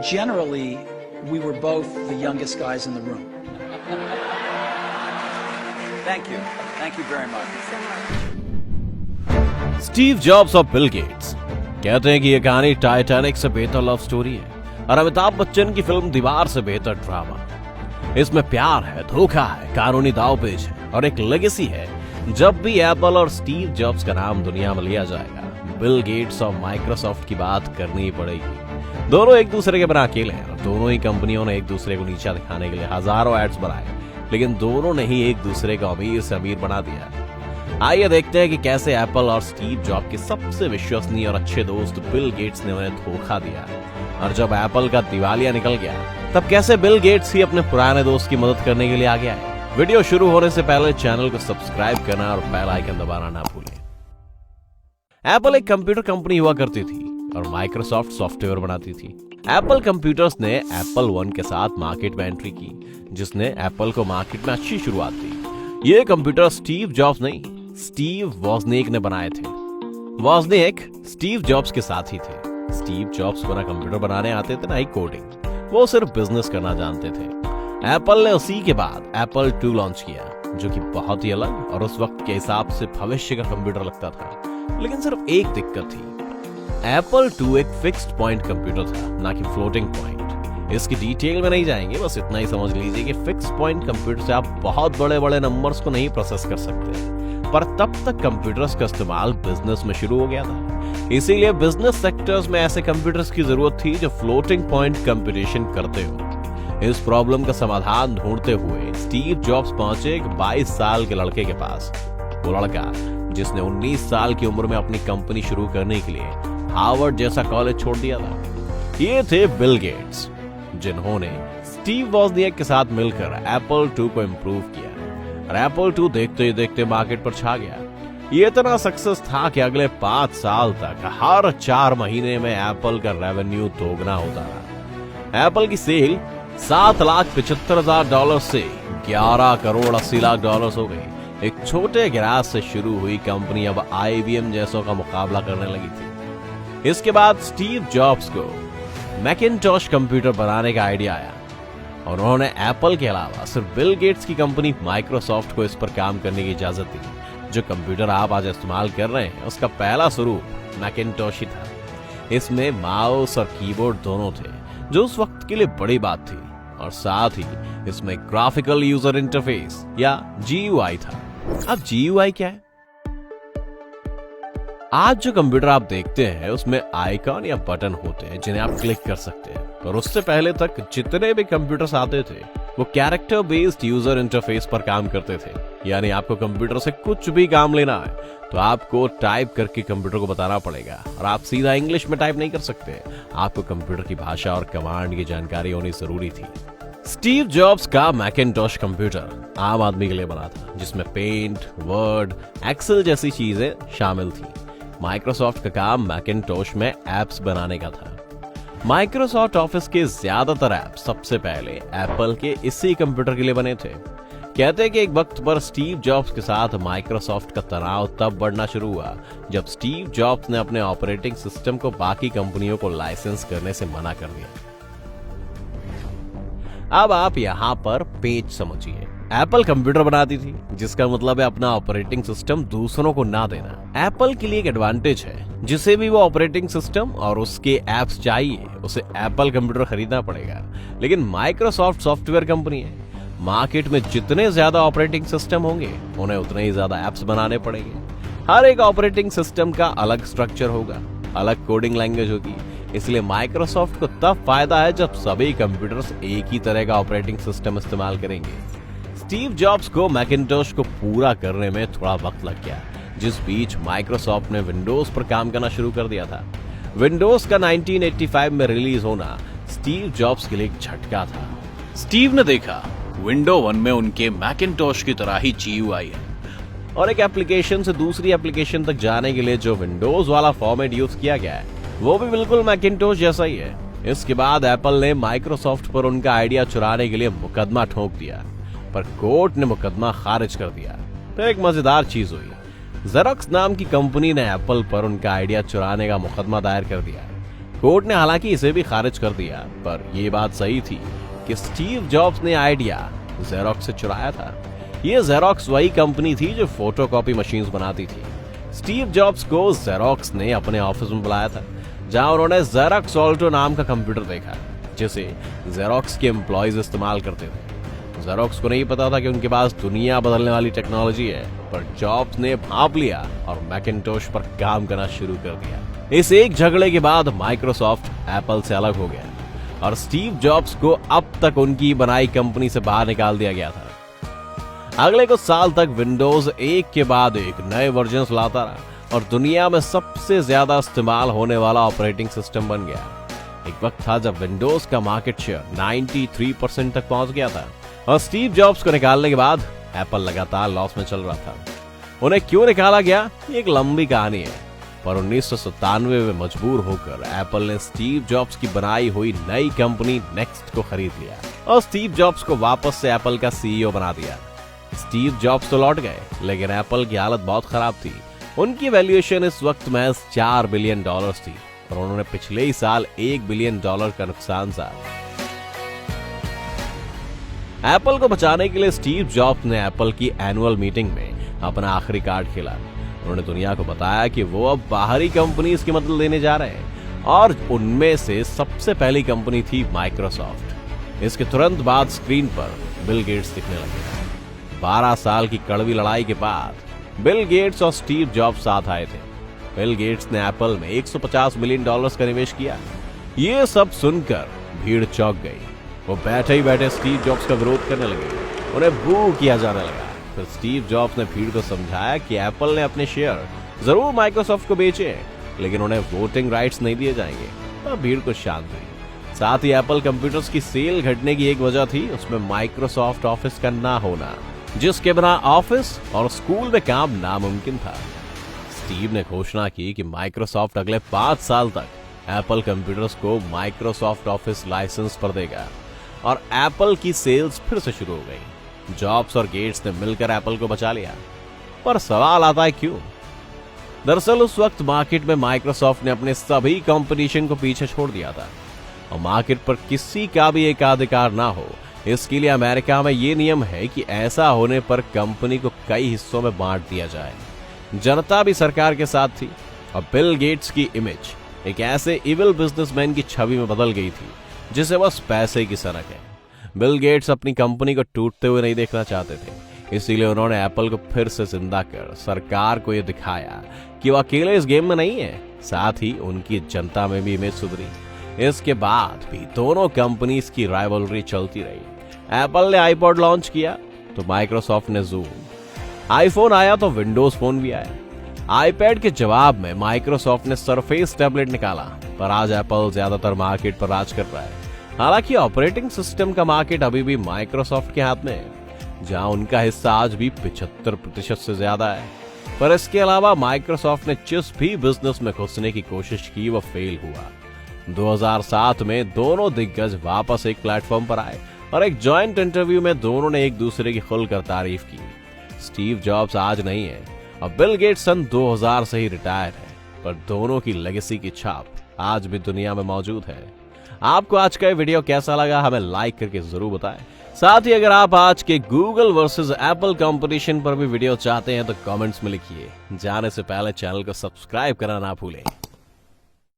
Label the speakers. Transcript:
Speaker 1: Generally, we were both the youngest guys in the room. Thank you. Thank you very much.
Speaker 2: Steve jobs और Bill Gates. कहते हैं कि यह कहानी Titanic से बेहतर लव स्टोरी है और अमिताभ बच्चन की फिल्म दीवार से बेहतर ड्रामा। इसमें प्यार है, धोखा है, कानूनी दावपेच है और एक लेगेसी है। जब भी एप्पल और स्टीव जॉब्स का नाम दुनिया में लिया जाएगा, बिल गेट्स और माइक्रोसॉफ्ट की बात करनी पड़ेगी। दोनों एक दूसरे के बिना अकेले हैं और दोनों ही कंपनियों ने एक दूसरे को नीचा दिखाने के लिए हजारों एड्स बनाए, लेकिन दोनों ने ही एक दूसरे को अमीर से अमीर बना दिया। आइए देखते हैं कि कैसे एप्पल और स्टीव जॉब के सबसे विश्वसनीय और अच्छे दोस्त बिल गेट्स ने उन्हें धोखा दिया, और जब एप्पल का दिवालिया निकल गया तब कैसे बिल गेट्स ही अपने पुराने दोस्त की मदद करने के लिए आगे आए। वीडियो शुरू होने से पहले चैनल को सब्सक्राइब करना और बेल आइकन दबाना ना भूलें। एप्पल एक कंप्यूटर कंपनी हुआ करती थी और माइक्रोसॉफ्ट सॉफ्टवेयर बनाती थी। एप्पल कंप्यूटर्स ने एप्पल वन के साथ मार्केट में एंट्री की, जिसने एप्पल को मार्केट में अच्छी शुरुआत दी। ये कंप्यूटर स्टीव जॉब्स नहीं, स्टीव वॉजनिक ने बनाए थे। वॉजनिक स्टीव जॉब्स के साथ ही थे। स्टीव जॉब्स को ना कंप्यूटर बनाने आते थे ना ही कोडिंग, वो सिर्फ बिजनेस करना जानते थे। एप्पल ने उसी के बाद एप्पल 2 लॉन्च किया, जो कि बहुत ही अलग और उस वक्त के हिसाब से भविष्य का कंप्यूटर लगता था। लेकिन सिर्फ एक दिक्कत थी, एप्पल 2 एक फिक्स्ड पॉइंट कंप्यूटर था, ना कि फ्लोटिंग पॉइंट। इसकी डिटेल में नहीं जाएंगे, बस इतना ही समझ लीजिए कि फिक्स्ड पॉइंट कंप्यूटर से आप बहुत बड़े बड़े नंबर्स को नहीं प्रोसेस कर सकते। पर तब तक कंप्यूटर्स का इस्तेमाल बिजनेस में शुरू हो गया था, इसीलिए बिजनेस सेक्टर्स में ऐसे कंप्यूटर्स की जरूरत थी जो फ्लोटिंग पॉइंट कंप्यूटेशन करते हो। इस प्रॉब्लम का समाधान ढूंढते हुए स्टीव जॉब्स पहुंचे एक 22 साल के लड़के के पास। वो लड़का जिसने 19 साल की उम्र में अपनी कंपनी शुरू करने के लिए हार्वर्ड जैसा कॉलेज छोड़ दिया था। ये थे बिल गेट्स, जिन्होंने स्टीव वॉजनिक के साथ मिलकर एप्पल 2 को इंप्रूव किया और एप्पल 2 देखते ही देखते मार्केट पर छा गया। ये इतना सक्सेस था कि अगले 5 साल तक हर 4 महीने में एप्पल का रेवेन्यू दोगुना होता रहा। एप्पल की सेल $7,75,000 से $11,80,00,000 हो गई। एक छोटे गैराज से शुरू हुई कंपनी अब IBM जैसों का मुकाबला करने लगी थी। इसके बाद स्टीव जॉब्स को मैकिन्टॉश कंप्यूटर बनाने का आइडिया आया और उन्होंने एप्पल के अलावा सिर्फ बिल गेट्स की कंपनी माइक्रोसॉफ्ट को इस पर काम करने की इजाजत दी। जो कंप्यूटर आप आज इस्तेमाल कर रहे हैं, उसका पहला स्वरूप मैकिन्टॉश ही था। इसमें माउस और कीबोर्ड दोनों थे, जो उस वक्त के लिए बड़ी बात थी, और साथ ही इसमें ग्राफिकल यूजर इंटरफेस या GUI था। अब GUI क्या है? आज जो कंप्यूटर आप देखते हैं उसमें आइकॉन या बटन होते हैं जिन्हें आप क्लिक कर सकते हैं, और उससे पहले तक जितने भी कंप्यूटर्स आते थे वो कैरेक्टर बेस्ड यूजर इंटरफेस पर काम करते थे। यानी आपको कंप्यूटर से कुछ भी काम लेना है तो आपको टाइप करके कंप्यूटर को बताना पड़ेगा, और आप सीधा इंग्लिश में टाइप नहीं कर सकते। आपको कंप्यूटर की भाषा और कमांड की जानकारी होनी जरूरी थी। स्टीव जॉब्स का मैकिन्टॉश कंप्यूटर आम आदमी के लिए बना था, जिसमें पेंट, वर्ड, एक्सेल जैसी चीजें शामिल थी। माइक्रोसॉफ्ट का काम मैकिन्टॉश में एप्स बनाने का था। माइक्रोसॉफ्ट ऑफिस के ज्यादातर ऐप सबसे पहले एप्पल के इसी कंप्यूटर के लिए बने थे। कहते हैं कि एक वक्त पर स्टीव जॉब्स के साथ माइक्रोसॉफ्ट का तनाव तब बढ़ना शुरू हुआ जब स्टीव जॉब्स ने अपने ऑपरेटिंग सिस्टम को बाकी कंपनियों को लाइसेंस करने से मना कर दिया। अब आप यहाँ पर पेज समझिए। एप्पल कंप्यूटर बनाती थी, जिसका मतलब है अपना ऑपरेटिंग सिस्टम दूसरों को ना देना। एप्पल के लिए एक एडवांटेज है, जिसे भी वो ऑपरेटिंग सिस्टम और उसके एप्स चाहिए उसे एप्पल कंप्यूटर खरीदना पड़ेगा। लेकिन माइक्रोसॉफ्ट सॉफ्टवेयर कंपनी है, मार्केट में जितने ज्यादा ऑपरेटिंग सिस्टम होंगे उन्हें उतने ही ज्यादा एप्स बनाने पड़ेंगे। हर एक ऑपरेटिंग सिस्टम का अलग स्ट्रक्चर होगा, अलग कोडिंग लैंग्वेज होगी। इसलिए माइक्रोसॉफ्ट को तब फायदा है जब सभी कंप्यूटर्स एक ही तरह का ऑपरेटिंग सिस्टम इस्तेमाल करेंगे। स्टीव जॉब्स को मैकिन्टॉश को पूरा करने में थोड़ा वक्त लग गया, जिस बीच माइक्रोसॉफ्ट ने विंडोज पर काम करना शुरू कर दिया था। विंडोज का 1985 में रिलीज होना स्टीव जॉब्स के लिए एक झटका था। स्टीव ने देखा विंडो 1 में उनके मैकिन्टॉश की तरह ही GUI है, और एक एप्लीकेशन से दूसरी एप्लीकेशन तक जाने के लिए जो विंडोज वाला फॉर्मेट यूज किया गया है वो भी बिल्कुल मैकिन्टॉश जैसा ही है। इसके बाद एप्पल ने माइक्रोसॉफ्ट पर उनका आइडिया चुराने के लिए मुकदमा ठोक दिया। पर कोर्ट ने मुकदमा खारिज कर दिया। तो एक मजेदार चीज हुई, जेरॉक्स नाम की कंपनी ने एप्पल पर उनका आइडिया चुराने का मुकदमा दायर कर दिया। कोर्ट ने हालांकि इसे भी खारिज कर दिया, पर यह बात सही थी कि स्टीव जॉब्स ने आइडिया जेरॉक्स से चुराया था। यह जेरॉक्स वही कंपनी थी जो फोटोकॉपी मशीन्स बनाती थी। स्टीव जॉब्स को जेरॉक्स ने अपने ऑफिस में बुलाया था, जहां उन्होंने जेरॉक्स ऑल्टो नाम का कंप्यूटर देखा, जिसे जेरॉक्स के एम्प्लॉयज इस्तेमाल करते थे। जेरॉक्स को नहीं पता था कि उनके पास दुनिया बदलने वाली टेक्नोलॉजी है, पर जॉब्स ने भांप लिया और मैकिन्टोश पर काम करना शुरू कर दिया। इस एक झगड़े के बाद माइक्रोसॉफ्ट एप्पल से अलग हो गया और स्टीव जॉब्स को अब तक उनकी बनाई कंपनी से बाहर निकाल दिया गया था। अगले कुछ साल तक विंडोज एक के बाद एक नए वर्जन्स लाता रहा और दुनिया में सबसे ज्यादा इस्तेमाल होने वाला ऑपरेटिंग सिस्टम बन गया। एक वक्त था जब विंडोज का मार्केट शेयर 93% तक पहुंच गया था और स्टीव जॉब्स को निकालने के बाद एप्पल लगातार लॉस में चल रहा था। उन्हें क्यों निकाला गया, ये एक लंबी कहानी है, पर 1997 में मजबूर होकर एप्पल ने स्टीव जॉब्स की बनाई हुई नई कंपनी नेक्स्ट को खरीद लिया और स्टीव जॉब्स को वापस से एप्पल का सीईओ बना दिया। स्टीव जॉब्स तो लौट गए, लेकिन एप्पल की हालत बहुत खराब थी। उनकी वैल्यूएशन इस वक्त महज $4 बिलियन थी और उन्होंने पिछले ही साल $1 बिलियन का नुकसान सहा। एप्पल को बचाने के लिए स्टीव जॉब्स ने एप्पल की एनुअल मीटिंग में अपना आखिरी कार्ड खेला। उन्होंने दुनिया को बताया कि वो अब बाहरी कंपनीज की मदद लेने जा रहे हैं और उनमें से सबसे पहली कंपनी थी माइक्रोसॉफ्ट। इसके तुरंत बाद स्क्रीन पर बिल गेट्स दिखने लगे। 12 साल की कड़वी लड़ाई के बाद बिल गेट्स और स्टीव जॉब्स साथ आए थे। बिल गेट्स ने एप्पल में $150 मिलियन का निवेश किया। ये सब सुनकर भीड़ चौंक गई। वो बैठे ही बैठे स्टीव जॉब्स का विरोध करने लगे, उन्हें बू किया जाने लगा। फिर स्टीव जॉब्स ने भीड़ को समझाया कि एप्पल ने अपने शेयर जरूर माइक्रोसॉफ्ट को बेचे, लेकिन उन्हें वोटिंग राइट्स नहीं दिए जाएंगे। तब भीड़ को शांत हुई। साथ ही एप्पल कंप्यूटर्स की सेल घटने की एक वजह थी उसमें माइक्रोसॉफ्ट ऑफिस का ना होना, जिसके बिना ऑफिस और स्कूल में काम नामुमकिन था। स्टीव ने घोषणा की कि माइक्रोसॉफ्ट अगले 5 साल तक एप्पल कंप्यूटर्स को माइक्रोसॉफ्ट ऑफिस लाइसेंस पर देगा और एप्पल की सेल्स फिर से शुरू हो गई। जॉब्स और गेट्स ने मिलकर एप्पल को बचा लिया, पर सवाल आता है क्यों? दरअसल उस वक्त मार्केट में माइक्रोसॉफ्ट ने अपने सभी कंपटीशन को पीछे छोड़ दिया था और मार्केट पर किसी का भी एकाधिकार ना हो, इसके लिए अमेरिका में ये नियम है कि ऐसा होने पर कंपनी को कई हिस्सों में बांट दिया जाए। जनता भी सरकार के साथ थी और बिल गेट्स की इमेज एक ऐसे इविल बिजनेसमैन की छवि में बदल गई थी जिसे बस पैसे की सनक है। बिल गेट्स अपनी कंपनी को टूटते हुए नहीं देखना चाहते थे, इसीलिए उन्होंने एप्पल को फिर से जिंदा कर सरकार को यह दिखाया कि वो अकेले इस गेम में नहीं है। साथ ही उनकी जनता में भी इमेज सुधरी। इसके बाद भी दोनों कंपनीज की राइवलरी चलती रही। एप्पल ने आईपॉड लॉन्च किया तो माइक्रोसॉफ्ट ने जूम, आईफोन आया तो विंडोज फोन भी आया। आईपैड के जवाब में माइक्रोसॉफ्ट ने सरफेस टैबलेट निकाला, पर आज एप्पल ज्यादातर मार्केट पर राज कर रहा है। हालांकि ऑपरेटिंग सिस्टम का मार्केट अभी भी माइक्रोसॉफ्ट के हाथ में है, जहां उनका हिस्सा आज भी 75% से ज्यादा है। पर इसके अलावा माइक्रोसॉफ्ट ने जिस भी बिजनेस में घुसने की कोशिश की वो फेल हुआ। 2007 में दोनों दिग्गज वापस एक प्लेटफॉर्म पर आए और एक जॉइंट इंटरव्यू में दोनों ने एक दूसरे की खुलकर तारीफ की। स्टीव जॉब्स आज नहीं है और बिल गेट्स सन 2000 से ही रिटायर है, पर दोनों की लेगेसी की छाप आज भी दुनिया में मौजूद है। आपको आज का ये वीडियो कैसा लगा हमें लाइक करके जरूर बताएं। साथ ही अगर आप आज के गूगल वर्सेस एप्पल कंपटीशन पर भी वीडियो चाहते हैं तो कमेंट्स में लिखिए। जाने से पहले चैनल को सब्सक्राइब करना ना भूलें।